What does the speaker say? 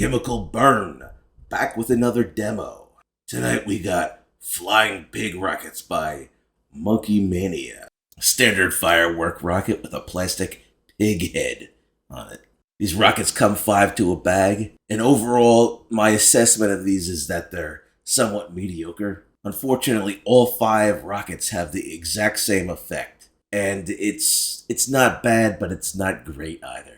Chemical Burn, back with another demo. Tonight we got Flying Pig Rockets by Mania. Standard firework rocket with a plastic pig head on it. These rockets come 5 to a bag, and overall, my assessment of these is that they're somewhat mediocre. Unfortunately, all 5 rockets have the exact same effect, and it's not bad, but it's not great either.